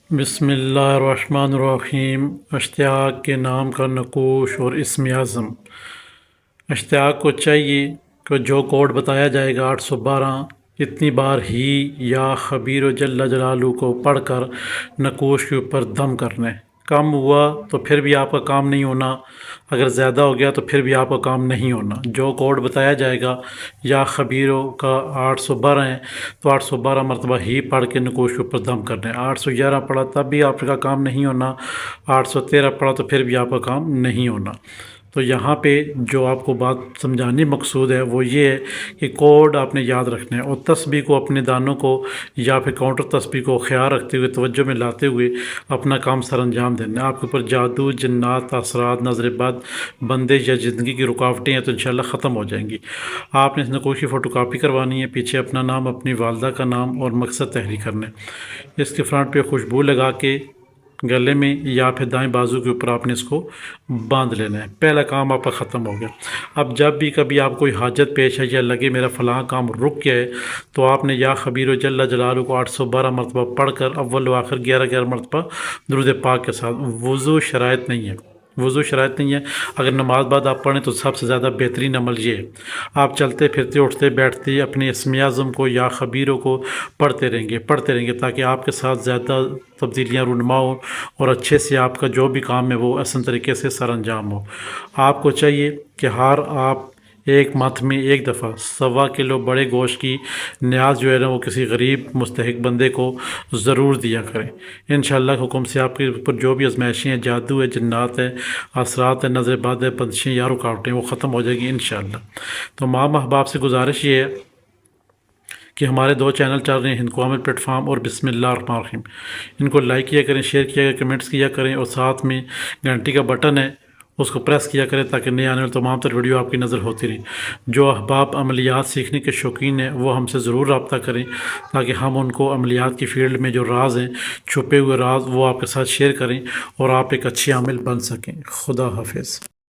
بسم اللہ الرحمن الرحیم۔ اشتیاق کے نام کا نقوش اور اسم اعظم۔ اشتیاق کو چاہیے کہ جو کوڈ بتایا جائے گا 812 اتنی بار ہی یا خبیر و جل جلالہ کو پڑھ کر نقوش کے اوپر دم کرنا ہے۔ کم ہوا تو پھر بھی آپ کا کام نہیں ہونا، اگر زیادہ ہو گیا تو پھر بھی آپ کا کام نہیں ہونا۔ جو کوڈ بتایا جائے گا یا خبیروں کا 812 ہے تو 812 مرتبہ ہی پڑھ کے نقوش کے اوپر دم کرنا ہے۔ 811 پڑھا تب بھی آپ کا کام نہیں ہونا، 813 پڑھا تو پھر بھی آپ کا کام نہیں ہونا۔ تو یہاں پہ جو آپ کو بات سمجھانی مقصود ہے وہ یہ ہے کہ کوڈ آپ نے یاد رکھنا ہے، اور تسبیح کو اپنے دانوں کو یا پھر کاؤنٹر تسبیح کو خیال رکھتے ہوئے توجہ میں لاتے ہوئے اپنا کام سر انجام دینا ہے۔ آپ کے اوپر جادو، جنات، اثرات، نظر بد، بندش یا زندگی کی رکاوٹیں ہیں تو انشاءاللہ ختم ہو جائیں گی۔ آپ نے اس نقوش کی فوٹو کاپی کروانی ہے، پیچھے اپنا نام، اپنی والدہ کا نام اور مقصد تحریر کرنا ہے۔ اس کے فرنٹ پہ خوشبو لگا کے گلے میں یا پھر دائیں بازو کے اوپر آپ نے اس کو باندھ لینا ہے۔ پہلا کام آپ کا ختم ہو گیا۔ اب جب بھی کبھی آپ کوئی حاجت پیش ہے یا لگے میرا فلاں کام رک گیا ہے تو آپ نے یا خبیر و جل جلالہ کو 812 مرتبہ پڑھ کر اول و آخر 11 مرتبہ درود پاک کے ساتھ، وضو شرائط نہیں ہے، وضو شرائط نہیں ہے، اگر نماز بعد آپ پڑھیں تو سب سے زیادہ بہترین عمل یہ ہے۔ آپ چلتے پھرتے اٹھتے بیٹھتے اپنے اسم اعظم کو یا خبیروں کو پڑھتے رہیں گے تاکہ آپ کے ساتھ زیادہ تبدیلیاں رونما ہوں اور اچھے سے آپ کا جو بھی کام ہے وہ احسن طریقے سے سر انجام ہو۔ آپ کو چاہیے کہ ہر آپ ایک ماہ میں ایک دفعہ 1.25 کلو بڑے گوشت کی نیاز جو ہے نا وہ کسی غریب مستحق بندے کو ضرور دیا کریں۔ انشاءاللہ کے حکم سے آپ کے اوپر جو بھی ازمائشیں ہیں، جادو ہے، جنات ہے، اثرات ہے، نظر بد ہے، بندشیں یا رکاوٹیں، وہ ختم ہو جائے گی انشاءاللہ۔ تو ماں احباب سے گزارش یہ ہے کہ ہمارے 2 چینل چل رہے ہیں، ہند کو عامر پلیٹ فارم اور بسم اللہ الرحمن الرحیم، ان کو لائک کیا کریں، شیئر کیا کریں، کمنٹس کیا کریں، اور ساتھ میں گھنٹی کا بٹن ہے اس کو پریس کیا کریں تاکہ نئے آنے والے تمام تر ویڈیو آپ کی نظر ہوتی رہیں۔ جو احباب عملیات سیکھنے کے شوقین ہیں وہ ہم سے ضرور رابطہ کریں تاکہ ہم ان کو عملیات کی فیلڈ میں جو راز ہیں، چھپے ہوئے راز، وہ آپ کے ساتھ شیئر کریں اور آپ ایک اچھے عامل بن سکیں۔ خدا حافظ۔